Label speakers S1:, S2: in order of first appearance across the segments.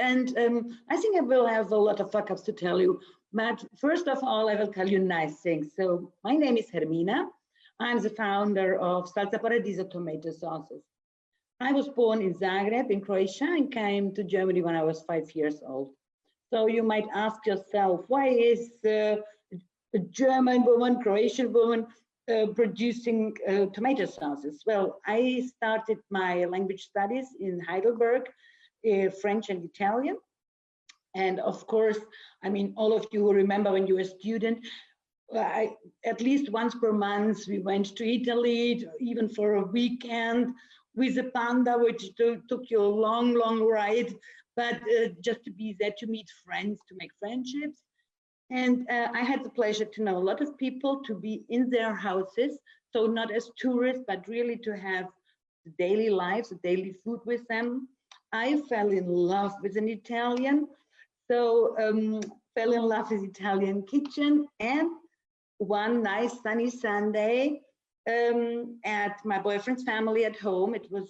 S1: and I think I will have a lot of fuck ups to tell you. But first of all, I will tell you nice things. So my name is Hermina. I'm the founder of Paradiso Tomato Sauces. I was born in Zagreb in Croatia and came to Germany when I was 5 years old. So you might ask yourself, why is a German woman, Croatian woman producing tomato sauces? Well, I started my language studies in Heidelberg, French and Italian. And of course, I mean, all of you who remember when you were a student, at least once per month, we went to Italy, even for a weekend with a panda, which took you a long, long ride, but just to be there to meet friends, to make friendships. And I had the pleasure to know a lot of people, to be in their houses, so not as tourists, but really to have the daily lives, the daily food with them. I fell in love with an Italian, so fell in love with Italian kitchen. And one nice sunny Sunday at my boyfriend's family at home, it was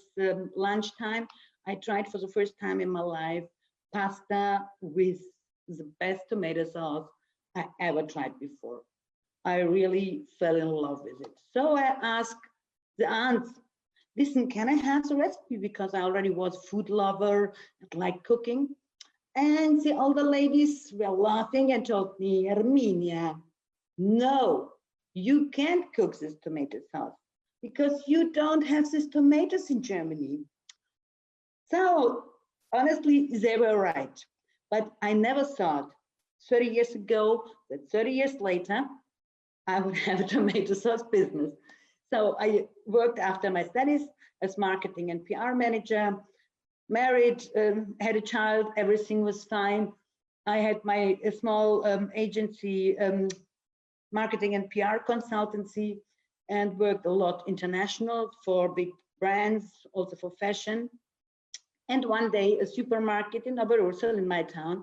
S1: lunchtime, I tried for the first time in my life pasta with the best tomato sauce I ever tried before. I really fell in love with it. So I asked the aunts, listen, can I have the recipe? Because I already was a food lover and liked cooking. And the older ladies were laughing and told me, Herminia, no, you can't cook this tomato sauce because you don't have these tomatoes in Germany. So honestly, they were right. But I never thought 30 years ago that 30 years later, I would have a tomato sauce business. So I worked after my studies as marketing and PR manager, married, had a child, everything was fine. I had my small agency, marketing and PR consultancy, and worked a lot international for big brands, also for fashion. And one day a supermarket in Oberursel in my town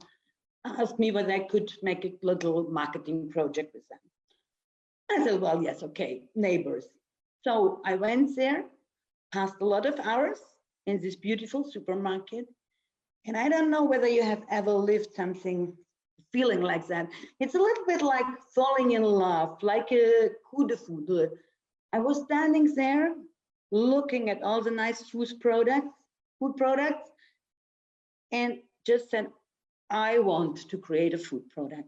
S1: asked me whether I could make a little marketing project with them. I said, well, yes, okay, neighbors. So I went there, passed a lot of hours in this beautiful supermarket. And I don't know whether you have ever lived something feeling like that. It's a little bit like falling in love, like a coup de foudre. I was standing there looking at all the nice food products, and just said, I want to create a food product.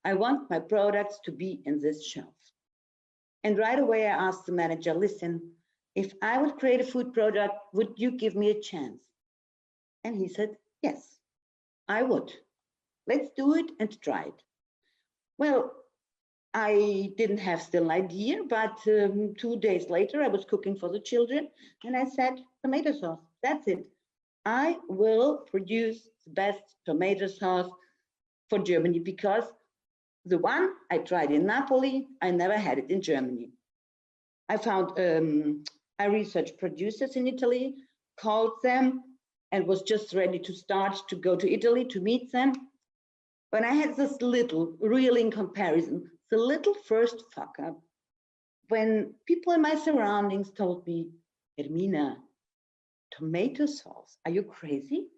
S1: I want my products to be in this shelf. And right away I asked the manager, listen, if I would create a food product, would you give me a chance? And he said, yes, I would. Let's do it and try it. Well, I didn't have still an idea, but 2 days later, I was cooking for the children and I said, tomato sauce, that's it. I will produce the best tomato sauce for Germany because the one I tried in Napoli, I never had it in Germany. I found, I researched producers in Italy, called them, and was just ready to start to go to Italy to meet them. But I had this little, really in comparison, the little first fuck up when people in my surroundings told me, Hermina, tomato sauce, are you crazy?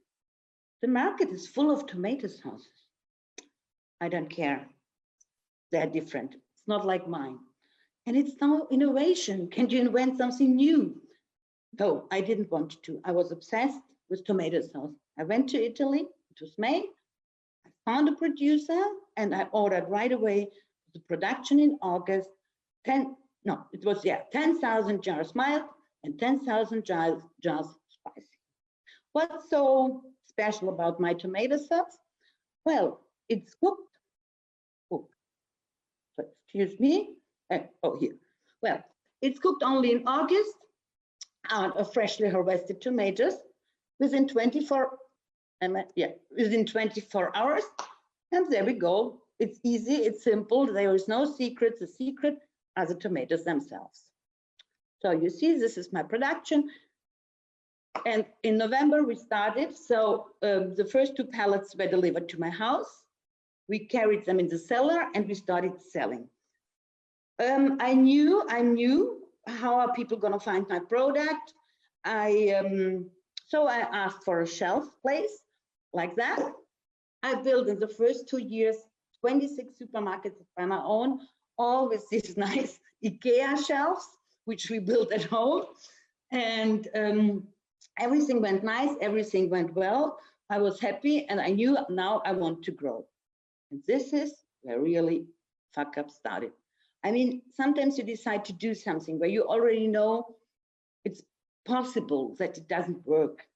S1: The market is full of tomato sauces. I don't care. They're different. It's not like mine. And it's no innovation. Can you invent something new? No, I didn't want to. I was obsessed with tomato sauce. I went to Italy. It was May. I found a producer and I ordered right away the production in August. 10,000 jars mild and 10,000 jars spicy. What's so special about my tomato sauce? Well, it's cooked. Oh, so excuse me. Oh, here. Well, it's cooked only in August out of freshly harvested tomatoes within 24 hours. And there we go. It's easy, it's simple. There is no secret. The secret are the tomatoes themselves. So you see, this is my production. And in November we started. So the first 2 pallets were delivered to my house. We carried them in the cellar and we started selling. I knew how are people going to find my product. So I asked for a shelf place. like that. I built in the first 2 years 26 supermarkets by my own, all with these nice IKEA shelves, which we built at home. And everything went nice, everything went well. I was happy and I knew now I want to grow. And this is where really Fuckup started. I mean, sometimes you decide to do something where you already know it's possible that it doesn't work.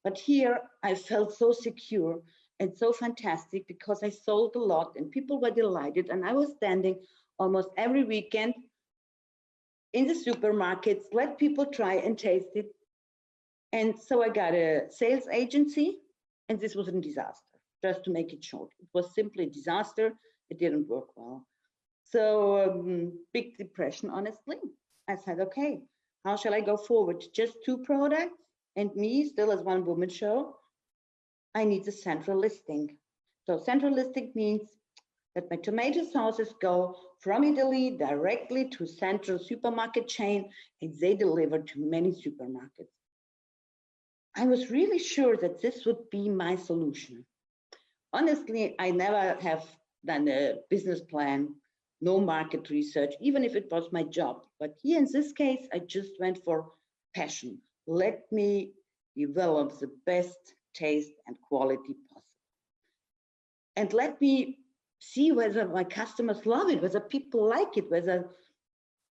S1: But here I felt so secure and so fantastic because I sold a lot and people were delighted. And I was standing almost every weekend in the supermarkets, let people try and taste it. And so I got a sales agency, and this was a disaster, just to make it short. It was simply a disaster. It didn't work well. So big depression, honestly. I said, okay, how shall I go forward? Just 2 products and me still as one woman show. I need a central listing. So central listing means that my tomato sauces go from Italy directly to central supermarket chain, and they deliver to many supermarkets. I was really sure that this would be my solution. Honestly, I never have done a business plan, no market research, even if it was my job. But here in this case, I just went for passion. Let me develop the best taste and quality possible. And let me see whether my customers love it, whether people like it, whether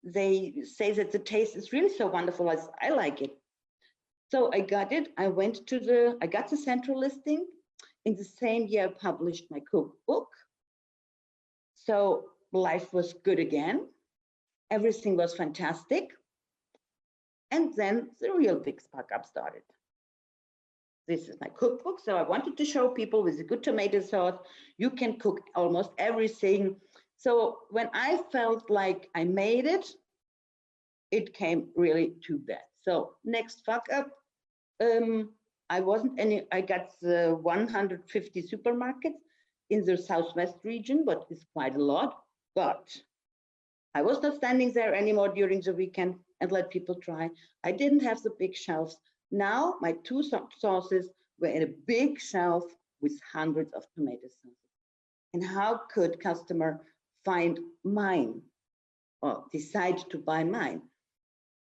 S1: they say that the taste is really so wonderful as I like it. So I got it. I got the central listing. In the same year, I published my cookbook. So life was good again. Everything was fantastic. And then the real big spark up started. This is my cookbook. So I wanted to show people with a good tomato sauce, you can cook almost everything. So when I felt like I made it, it came really too bad. So next fuck up, I got the 150 supermarkets in the Southwest region, but it's quite a lot. But I was not standing there anymore during the weekend and let people try. I didn't have the big shelves. Now my 2 sauces were in a big shelf with hundreds of tomato sauces. And how could customer find mine or decide to buy mine?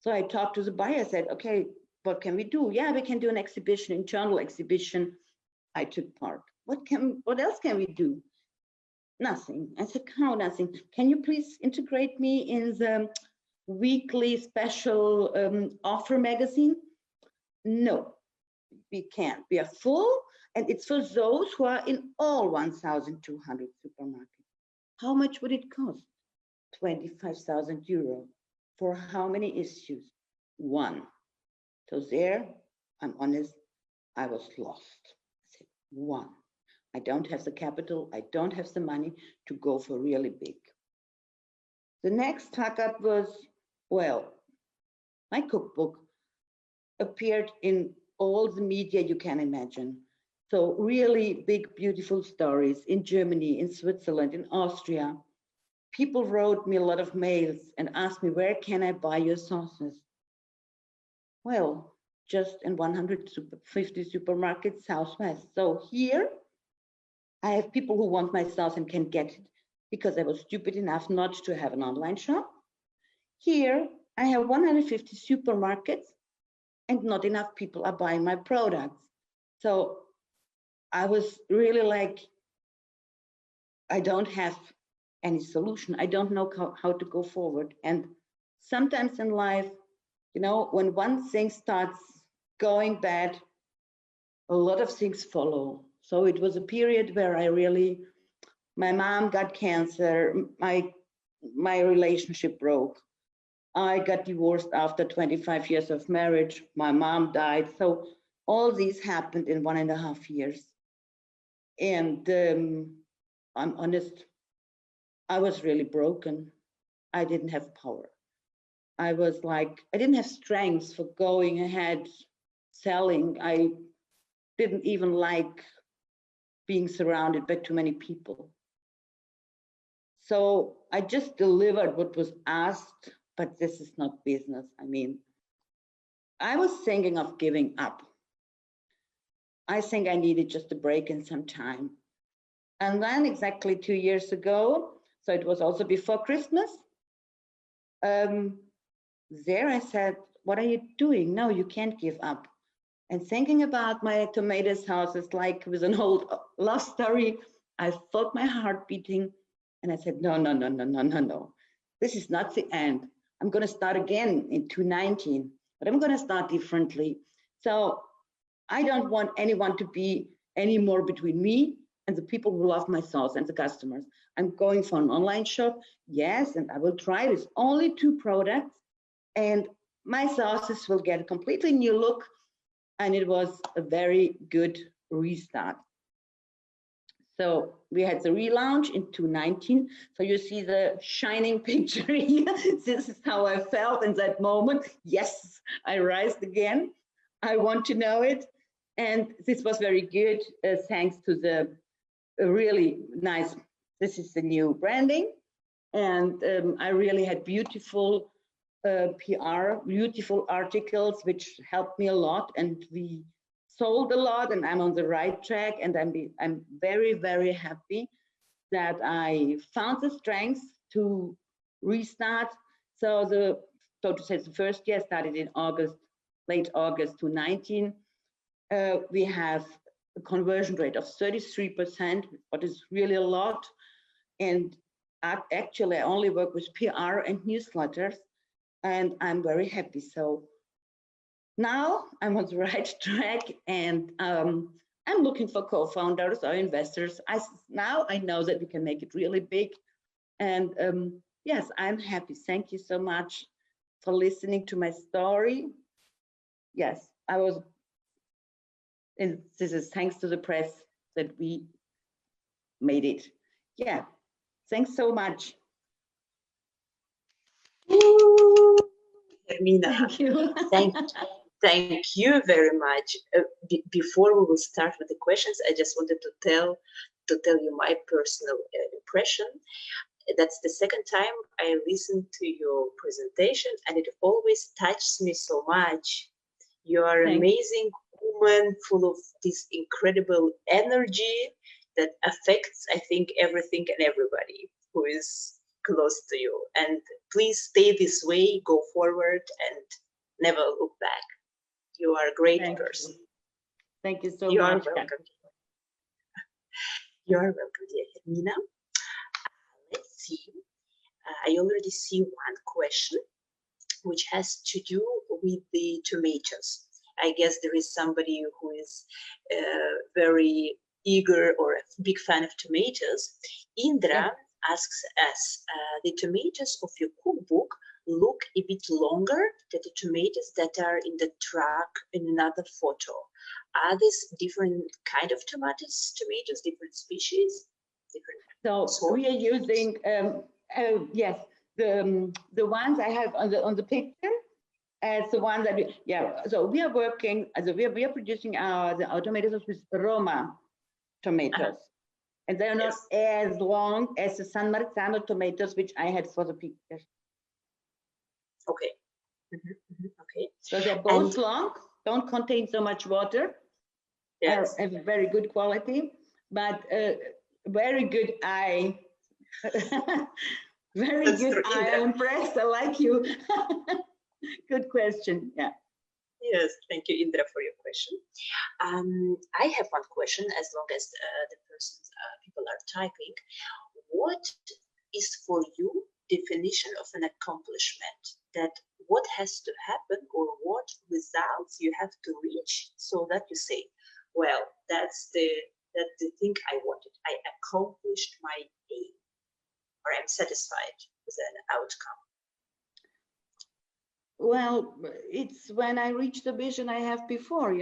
S1: So I talked to the buyer, said, okay, what can we do? Yeah, we can do an exhibition, internal exhibition. I took part. What else can we do? Nothing. I said, how nothing? Can you please integrate me in the weekly special offer magazine? No, we can't. We are full, and it's for those who are in all 1,200 supermarkets. How much would it cost? 25,000 euro. For how many issues? 1. So there, I'm honest, I was lost. I said, 1. I don't have the capital, I don't have the money to go for really big. The next fuck up was, well, my cookbook appeared in all the media you can imagine. So really big, beautiful stories in Germany, in Switzerland, in Austria. People wrote me a lot of mails and asked me, where can I buy your sauces? Well, just in 150 supermarkets Southwest. So here, I have people who want my sauce and can get it because I was stupid enough not to have an online shop. Here, I have 150 supermarkets and not enough people are buying my products. So I was really like, I don't have any solution. I don't know how to go forward. And sometimes in life, you know, when one thing starts going bad, a lot of things follow. So it was a period where my mom got cancer, my relationship broke. I got divorced after 25 years of marriage. My mom died. So all these happened in 1.5 years. And I'm honest, I was really broken. I didn't have power. I was like, I didn't have strength for going ahead, selling. I didn't even like being surrounded by too many people. So I just delivered what was asked, but this is not business. I mean, I was thinking of giving up. I think I needed just a break and some time. And then exactly 2 years ago, so it was also before Christmas, there I said, what are you doing? No, you can't give up. And thinking about my tomato sauces, like with an old love story, I felt my heart beating and I said, no, no, no, no, no, no, no. This is not the end. I'm going to start again in 2019, but I'm going to start differently. So I don't want anyone to be anymore between me and the people who love my sauce and the customers. I'm going for an online shop, yes, and I will try this. Only 2 products, and my sauces will get a completely new look, and it was a very good restart. So we had the relaunch in 2019. So you see the shining picture here. This is how I felt in that moment. Yes, I rised again. I want to know it. And this was very good, thanks to the really nice, this is the new branding. And I really had beautiful PR, beautiful articles, which helped me a lot. And we sold a lot, and I'm on the right track. And I'm very, very happy that I found the strength to restart. So to say, the first year started in August, late August 2019. We have a conversion rate of 33%, what is really a lot. And actually, I only work with PR and newsletters, and I'm very happy. So now I'm on the right track, and I'm looking for co-founders or investors. Now I know that we can make it really big. And yes, I'm happy. Thank you so much for listening to my story. Yes, and this is thanks to the press that we made it. Yeah, thanks so much.
S2: Hermina,
S1: thank you.
S2: Thank you very much. Before we will start with the questions, I just wanted to tell you my personal impression. That's the second time I listened to your presentation, and it always touches me so much. You are an amazing woman, full of this incredible energy that affects, I think, everything and everybody who is close to you. And please stay this way, go forward, and never look back. You are a great person.
S1: Thank you so
S2: you
S1: much.
S2: Are welcome. You are welcome, dear Hermina. Let's see. I already see one question, which has to do with the tomatoes. I guess there is somebody who is very eager or a big fan of tomatoes. Indra asks us, the tomatoes of your cookbook look a bit longer than the tomatoes that are in the truck in another photo. Are these different kind of tomatoes, different species?
S1: So we are using, yes, the ones I have on the picture as the one that so we are working, we are producing our tomatoes with Roma tomatoes. And they are not as long as the San Marzano tomatoes, which I had for the picture.
S2: Okay. Okay.
S1: So they're both long, don't contain so much water, have very good quality, but very good eye. Very That's good eye. I'm impressed. I like you. Good question. Yeah.
S2: Yes, thank you, Indra, for your question. I have one question, as long as the people are typing. What is for you definition of an accomplishment? That what has to happen or what results you have to reach so that you say, well, that's the thing I wanted. I accomplished my aim, or I'm satisfied with an outcome.
S1: Well, it's when I reach the vision I have before,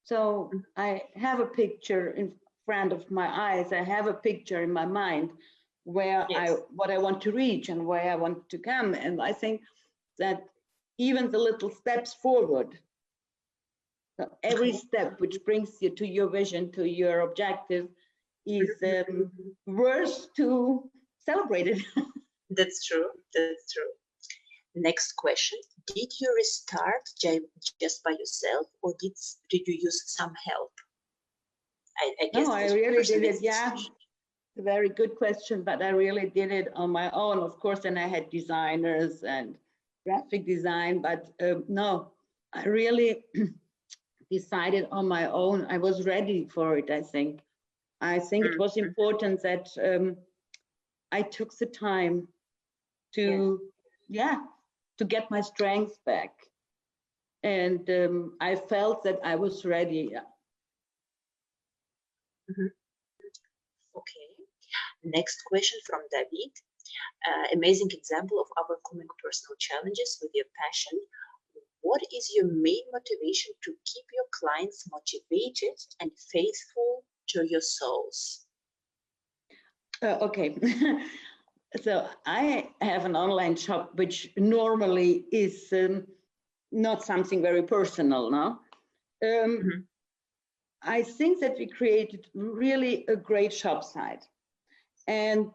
S1: So I have a picture in front of my eyes. I have a picture in my mind where what I want to reach and where I want to come. And I think that even the little steps forward, so every step which brings you to your vision, to your objective, is worth to celebrate it.
S2: That's true. That's true. Next question. Did you restart just by yourself, or did you use some help? I guess
S1: No, I really did it. Yeah, a very good question, but I really did it on my own. Of course, then I had designers and graphic design, but no, I really decided on my own. I was ready for it, I think. I think it was important that I took the time to, to get my strength back. And I felt that I was ready.
S2: Okay. Next question from David. Amazing example of overcoming personal challenges with your passion. What is your main motivation to keep your clients motivated and faithful to your souls?
S1: Okay. So I have an online shop, which normally is not something very personal, no? I think that we created really a great shop site. And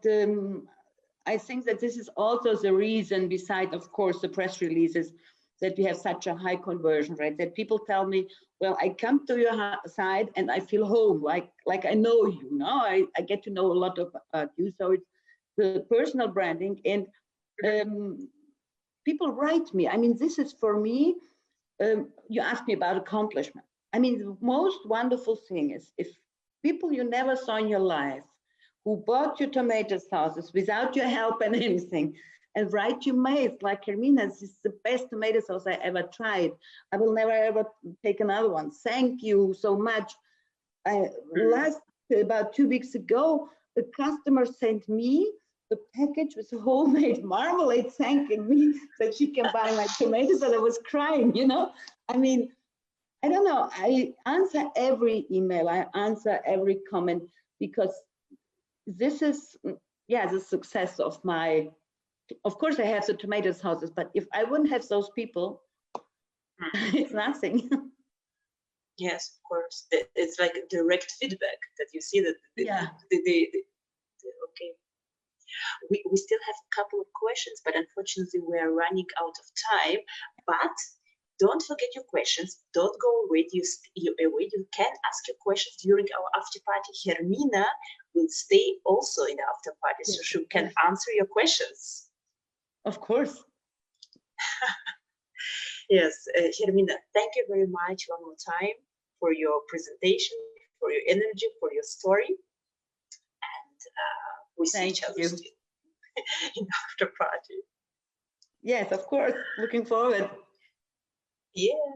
S1: I think that this is also the reason, beside, of course, the press releases, that we have such a high conversion rate, that people tell me, well, I come to your site and I feel home, like I know you, no? I get to know a lot about you. So it's the personal branding, and people write me. I mean, this is for me, you asked me about accomplishment. I mean, the most wonderful thing is if people you never saw in your life, who bought your tomato sauces without your help and anything, and write you mails like, Hermina, this is the best tomato sauce I ever tried. I will never ever take another one. Thank you so much. About 2 weeks ago, the customer sent me the package with homemade marmalade, thanking me that she can buy my tomatoes, and I was crying, you know? I mean, I don't know, I answer every email, I answer every comment, because this is, the success of my, of course I have the tomato sauces, but if I wouldn't have those people, it's nothing.
S2: Yes, of course. It's like direct feedback that you see that. Okay. We still have a couple of questions, but unfortunately we are running out of time. But don't forget your questions. Don't go away. You can ask your questions during our after party. Hermina will stay also in the after party, so she can answer your questions.
S1: Of course.
S2: Yes, Hermina, thank you very much one more time for your presentation, for your energy, for your story. And we see each other still in after party.
S1: Yes, of course. Looking forward.
S2: Yeah.